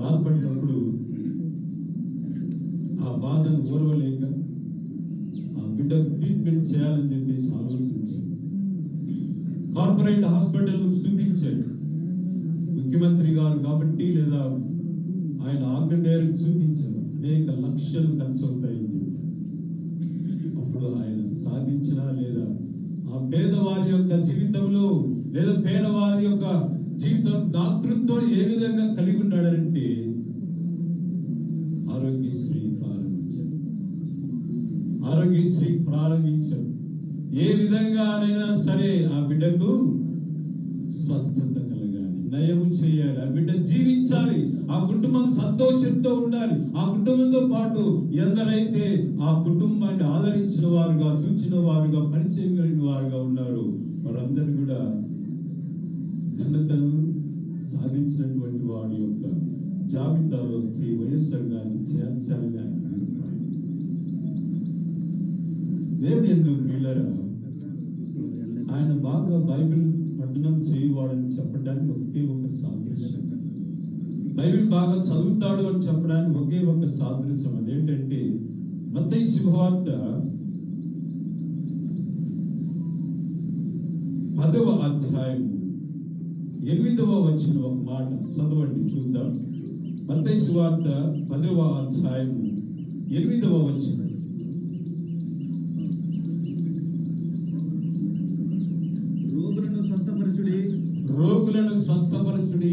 బాధపడినప్పుడు ఆ బాధను ఓర్వలేక ఆ బిడ్డకు ట్రీట్మెంట్ చేయాలని చెప్పేసి ఆలోచించాడు. కార్పొరేట్ హాస్పిటల్ చూపించాడు. ముఖ్యమంత్రి గారు కాబట్టి లేదా ఆయన ఆజ్ఞ మేరకు చూపించారు. అనేక లక్షలు ఖర్చు అవుతాయని చెప్పారు. అప్పుడు ఆయన సాధించినా లేదా ఆ పేదవారి యొక్క జీవితంలో లేదా పేదవారి యొక్క జీవితం దాతృత్వం ఏ విధంగా కలిగి ఉన్నాడంటే ఆరోగ్యశ్రీ ప్రారంభించాడు. ఏ విధంగానైనా సరే ఆ బిడ్డకు స్వస్థత కలగాలి, నయము చేయాలి, ఆ బిడ్డ జీవించాలి, ఆ కుటుంబం సంతోషంతో ఉండాలి. ఆ కుటుంబంతో పాటు ఎందరైతే ఆ కుటుంబాన్ని ఆదరించిన వారుగా, చూచిన వారుగా, పరిచయం కలిగిన వారుగా ఉన్నారు వారందరూ కూడా ఘనతను సాధించినటువంటి వారి యొక్క జాబితాలో శ్రీ వైఎస్ఆర్ గారిని చేర్చాలని ఆయన దేవుని ఎందుకు వీళ్ళరా ఆయన బాగా బైబిల్ పఠనం చేయవాడని చెప్పడానికి ఒకే ఒక సాదృశ్యం, బైబిల్ బాగా చదువుతాడు అని చెప్పడానికి ఒకే ఒక సాదృశ్యం. అదేంటంటే మత్తయి శుభవార్త 10వ అధ్యాయం 8వ వచనం ఒక మాట చదవండి చూద్దాం. మత్తయి శుభవార్త 10వ అధ్యాయం 8వ వచనం. రోగులను స్వస్థపరచుడి,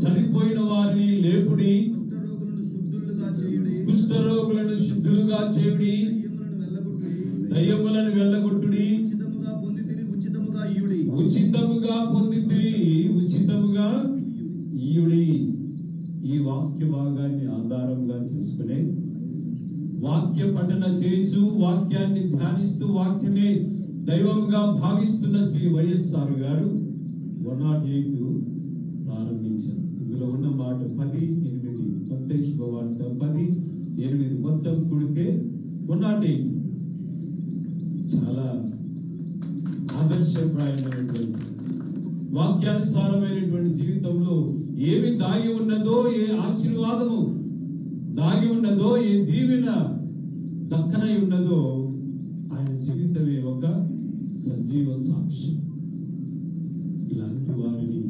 చనిపోయిన వారిని లేపుడి, కుష్ఠరోగులను శుద్ధులుగా చేయుడి, దయ్యములను వెళ్ళగొట్టుడి, ఉచితముగా పొందితిరి ఉచితముగా ఇయుడి. ఈ వాక్య భాగాన్ని ఆధారంగా చేసుకునే వాక్య పఠన చేస్తూ వాక్యాన్ని ధ్యానిస్తూ వాక్యమే దైవంగా భావిస్తున్న శ్రీ వైఎస్ఆర్ గారు 108 ప్రారంభించారు. ఇందులో ఉన్న మాట 10:8 మత్తయి శుభవార్త 10:8 మొత్తం కూడితే 108. చాలా ఆదర్శప్రాయమైనటువంటి వాక్యానుసారమైనటువంటి జీవితంలో ఏమి దాగి ఉన్నదో, ఏ ఆశీర్వాదము దాగి ఉన్నదో, ఏ దీవెన దక్కనై ఉన్నదో ఆయన జీవితమే ఒక సజీవ సాక్ష్యం. ఇలాంటి వారిని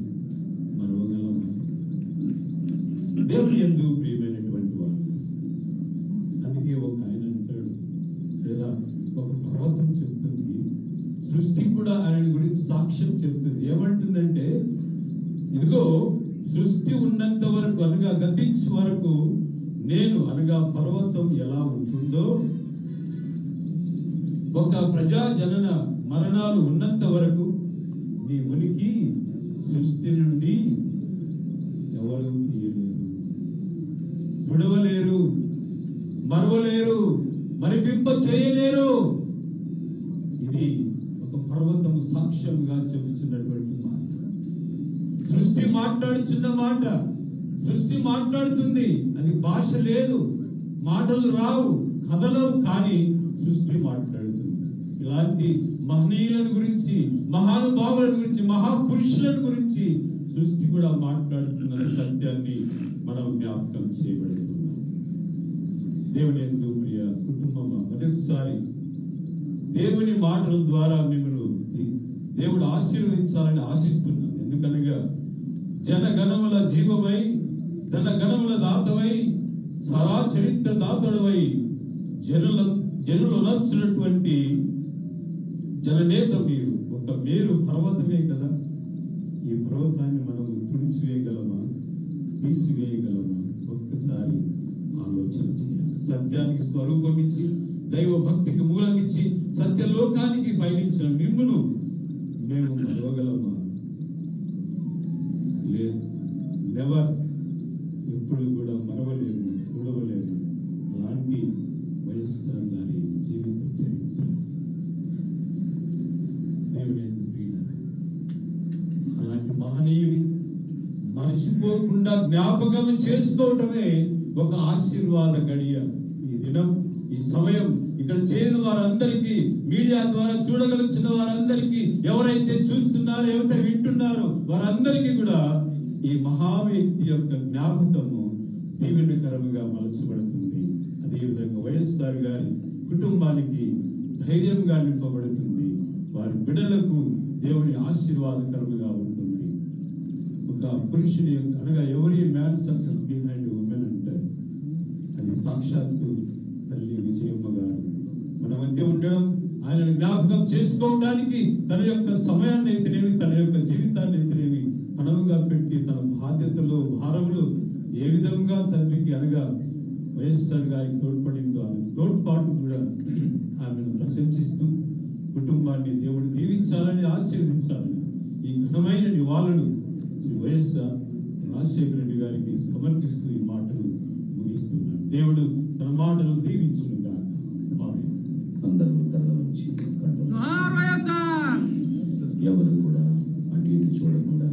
మరవగలమా? దేవుని యందు ప్రియమైనటువంటి వారు. అందుకే ఒక ఆయన అంటాడు, లేదా ఒక పర్వతం చెప్తుంది, సృష్టి కూడా ఆయన గురించి సాక్ష్యం చెప్తుంది. ఏమంటుందంటే, ఇదిగో సృష్టి ఉన్నంత వరకు అనగా గతించే వరకు నేను అనగా పర్వతం ఎలా ఉంటుందో, ఒక ప్రజా జనన మరణాలు ఉన్నంత వరకు నీ ఉనికి సృష్టి నుండి ఎవరు తీయలేరు, విడవలేరు, మరవలేరు, మరిపింప చేయలేరు. ఇది ఒక పర్వతము సాక్ష్యంగా చెబుతున్నటువంటి మాట. సృష్టి మాట్లాడుతున్న మాట, సృష్టి మాట్లాడుతుంది. అది భాష లేదు, మాటలు రావు, కథలవు, కానీ సృష్టి మాట్లాడుతుంది. ఇలాంటి మహనీయులను గురించి, మహానుభావులను గురించి, మహాపురుషులను గురించి సృష్టి కూడా మాట్లాడుతున్న సత్యాన్ని మనం జ్ఞాపకం చేయబడుతున్నాం. దేవుని యందు ప్రియ కుటుంబమా, మొదటిసారి దేవుని మాటల ద్వారా మిమ్మల్ని దేవుడు ఆశీర్వదించాలని ఆశిస్తున్నాను. ఎందుకనగా జనగణముల జీవమై, ధనగణముల దాతవై, సరా చరిత్ర దాతడువై, జనులు నచ్చినటువంటి జననేత మీరు. ఒక మేరు పర్వతమే కదా. ఈ పర్వతాన్ని మనం తుడిచివేయగలమా, తీసివేయగలమా? ఒక్కసారి ఆలోచన చేయాలి. సత్యానికి స్వరూపం ఇచ్చి, దైవ భక్తికి మూలం ఇచ్చి, సత్యలోకానికి పయనించిన మిమ్మును మేము మరవగలమా? లేదు, నెవర్. ఎప్పుడు కూడా మరవలేము, చూడవలేము. అలాంటి వైఎస్ఆర్ గారి జీవిత చరిత్ర. అలాంటి మహనీయుడి మర్చిపోకుండా జ్ఞాపకం చేసుకోవటమే ఒక ఆశీర్వాద గడియ. ఈ దినం, ఈ ఈ సమయం ఇక్కడ చేరిన వారందరికీ, మీడియా ద్వారా చూడగలుగుతున్న వారందరికీ, ఎవరైతే చూస్తున్నారో, ఎవరైతే వింటున్నారో వారందరికీ కూడా ఈ మహా వ్యక్తి యొక్క జ్ఞాపకము దీవెనకరముగా మలచబడుతుంది. అదేవిధంగా వైఎస్ఆర్ గారి కుటుంబానికి ధైర్యంగా నింపబడుతుంది. వారి బిడ్డలకు దేవుని ఆశీర్వాదకరముగా ఉంటుంది. ఒక పురుషుని అనగా ఎవరి మ్యాన్ సక్సెస్ బిహైండ్ ఉమెన్ అంటారు. అది సాక్షాత్తు తల్లి విజయమ్మ గారు మన మధ్య ఉండడం, ఆయనను జ్ఞాపకం చేసుకోవడానికి తన యొక్క సమయాన్ని అయితేనేమి, తన యొక్క జీవితాన్ని అయితేనేమి పణముగా పెట్టి తన బాధ్యతలు, భారములు ఏ విధంగా తండ్రికి అనగా వైఎస్ఆర్ గారికి తోడ్పడిందో ఆమె తోడ్పాటు కూడా ఆమెను ప్రశంసిస్తూ కుటుంబాన్ని దేవుడు దీవించాలని, ఆశీర్వదించాలని ఈ ఘనమైన నివాళులు శ్రీ వైఎస్ఆర్ రాజశేఖర రెడ్డి గారికి సమర్పిస్తూ ఈ మాటలు ముగిస్తున్నాడు. దేవుడు తన మాటలు దీవించును గాక. అందరూ కళ్ళ నుంచి ఎవరు కూడా అటు ఇటు చూడకుండా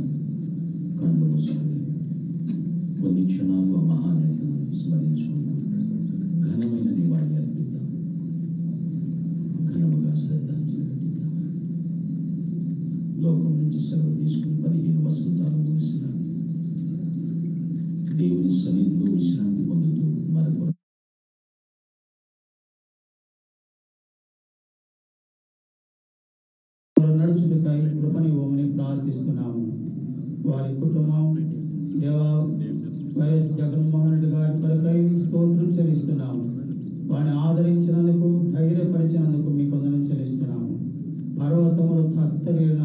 కళ్ళు మూసుకొని కొన్ని క్షణాలు ఆ మహానేతను స్మరించుకుందాం. ఘనమైన నివాళి అర్పిద్దాం. ఘనముగా శ్రద్ధాంజలి ఘటిద్దాం. లోకం నుంచి సెలవు తీసుకుని 15 వసంతాలు ముగిసిన దేవుని సన్నిధిలో విశ్రాంతి పొందుతూ మరొక నడుచుటకై కృపనివ్వమని ప్రార్థిస్తున్నాము. వారి కుటుంబం దేవా వైఎస్ జగన్మోహన్ రెడ్డి గారి కొరకై స్తోత్రం చెల్లిస్తున్నాము. వారిని ఆదరించినందుకు, ధైర్యపరిచినందుకు మీకు వందనం చెల్లిస్తున్నాము. పర్వతములు తత్తరిన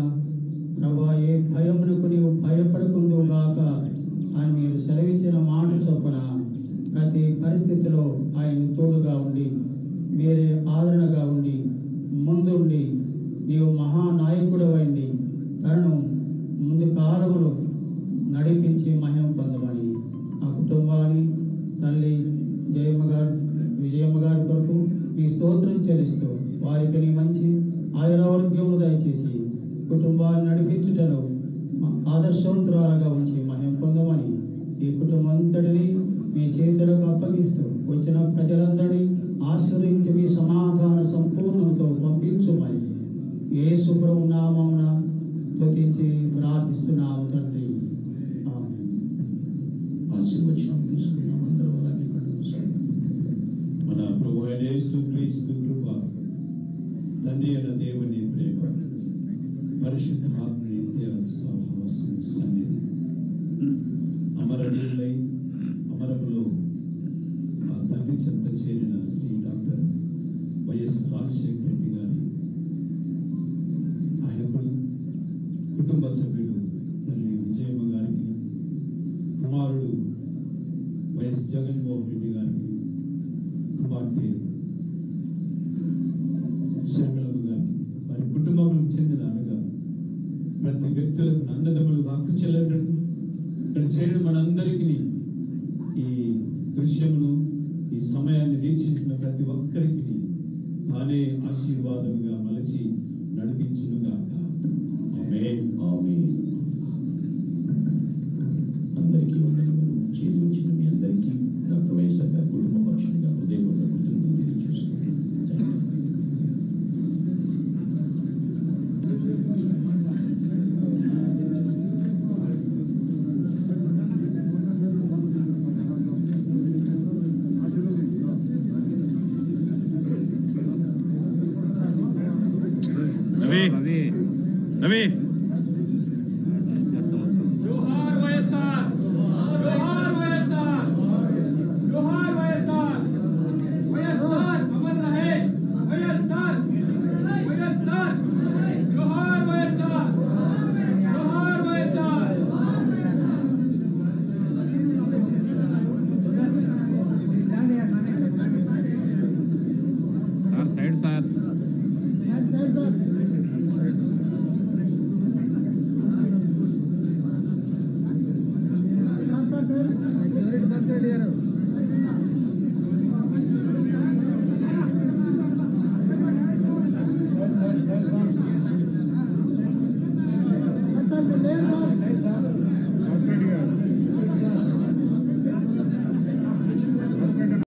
ప్రభా, ఏ భయమునకు నీవు భయపడకుందువు గాక అని మీరు సెలవించిన మాట చొప్పున ప్రతి పరిస్థితిలో ఆయన తోడుగా ఉండి, మీరే ఆదరణగా ఉండి, ముందుండి నీవు మహానాయకుడు అయింది తనను ముందు కాలములో నడిపించి మహిమ పొందమని ఆ కుటుంబాన్ని తల్లి విజయమ్మ గారి కొరకు మీ స్తోత్రం చెల్లిస్తూ వారికి నీ మంచి ఆయురారోగ్యములు దయచేసి కుటుంబాన్ని నడిపించుటలో ఆదర్శవంతురాలుగా ఉంచి మహిమ పొందమని ఈ కుటుంబం అంతటిని మీ చేతులకు అప్పగిస్తూ వచ్చిన ప్రజలందరినీ ఆశ్రయించి మీ సమాధాన సంపూర్ణంతో పంపించుమని యేసు ప్రభు నామమున స్తుతించి ప్రార్థిస్తున్నాము తండ్రి. ఆమేన్. ఆశీర్వచనం తీసుకున్నాం. అందరూ అలాగే కళ్ళు మూసుకొని మన ప్రభు అయిన యేసు క్రీస్తు కృప, తండ్రి అయిన దేవుని ప్రేమ, పరిశుద్ధ ఆత్మ నిత్య సహవాసం సన్నిధి అమరనీయులై అమరములో ఆ తండ్రి చెంత చేరిన శ్రీ డాక్టర్ వైఎస్ రాజశేఖర రెడ్డి గారి ఆయనకుడు, కుటుంబ సభ్యుడు తల్లి విజయమ్మ గారికి, కుమారుడు వైఎస్ జగన్మోహన్ రెడ్డి గారికి, కుమార్తె శర్మలమ్మ గారికి, వారి కుటుంబములకు చెందిన అనగా ప్రతి వ్యక్తులకు, అన్నదమ్ములు, అక్కు చెల్లెళ్ళకు, ఇక్కడ చేరిన మనందరికీ ఈ దృశ్యమును, ఈ సమయాన్ని వీక్షిస్తున్న ప్రతి ఒక్కరికి తానే ఆశీర్వాదముగా మలచి నడిపించునుగాక.